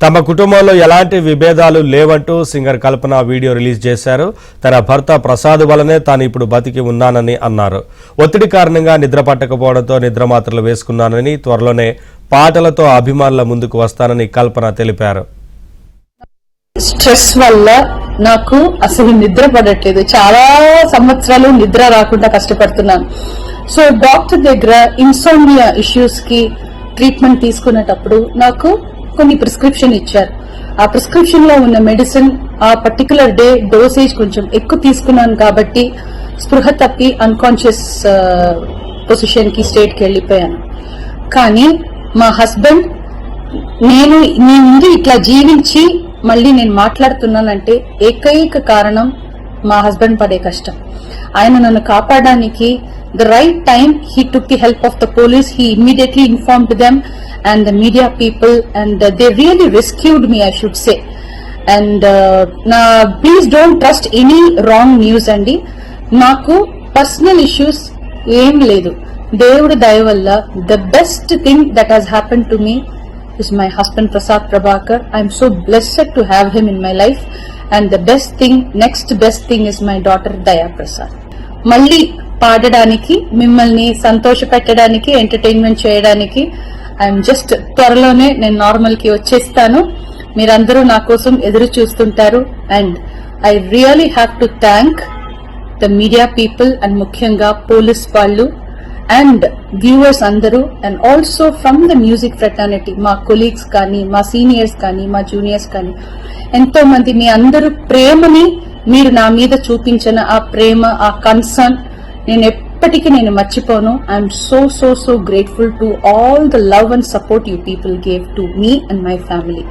తమ కుటుంబంలో ఎలాంటి విభేదాలు లేవంటూ సింగర్ కల్పన వీడియో రిలీజ్ చేశారు. తన భర్త ప్రసాద్ వల్లనే తాను ఇప్పుడు బతికి ఉన్నానని అన్నారు. ఒత్తిడి కారణంగా నిద్ర పట్టకపోవడంతో నిద్ర మాత్రలు వేసుకున్నానని, త్వరలోనే పాటలతో అభిమానుల ముందుకు వస్తానని కల్పన తెలిపారు. స్ట్రెస్ వల్ల నాకు అసలు నిద్ర పడట్లేదు. చాలా సంవత్సరాలు నిద్ర రాకుండా కష్టపడుతున్నాను. సో డాక్టర్ దగ్గర ఇన్సోమ్నియా ఇష్యూస్ కి ట్రీట్మెంట్ తీసుకునేటప్పుడు నాకు కొన్ని ప్రిస్క్రిప్షన్ ఇచ్చారు. ఆ ప్రిస్క్రిప్షన్ లో ఉన్న మెడిసిన్ ఆ పర్టికులర్ డే డోసేజ్ కొంచెం ఎక్కువ తీసుకున్నాను కాబట్టి స్పృహ తప్పి అన్కాన్షియస్ పొజిషన్ కి స్టేట్ కి వెళ్లిపోయాను. కానీ మా హస్బెండ్ నేను నీ ముందు ఇట్లా జీవించి మళ్ళీ నేను మాట్లాడుతున్నానంటే ఏకైక కారణం మా హస్బెండ్ పడే కష్టం. ఆయన నన్ను కాపాడడానికి the right time he took the help of the police. He immediately informed them and the media people, and they really rescued me, I should say. And please don't trust any wrong news andi. Naku personal issues em ledu. Devudu daya valla the best thing that has happened to me is my husband Prasad Prabhakar. I am so blessed to have him in my life, and the next best thing is my daughter Daya Prasad. Malli పాడడానికి, మిమ్మల్ని సంతోష పెట్టడానికి, entertainment చేయడానికి I'm just త్వరలోనే నేను normal కి వచ్చేస్తాను. మీరందరూ నా కోసం ఎదురు చూస్తుంటారు. And I really have to thank the media people and ముఖ్యంగా పోలీస్ వాళ్ళు అండ్ వ్యూవర్స్ అందరూ, and also from the music fraternity, మా కొలీగ్స్ కానీ, మా సీనియర్స్ కానీ, మా జూనియర్స్ కానీ, ఎంతో మంది మీ అందరూ ప్రేమని మీరు నా మీద చూపించిన ఆ ప్రేమ, ఆ కన్సర్న్ నేను ఎప్పటికీ మర్చిపోను. I'm so grateful to all the love and support you people gave to me and my family.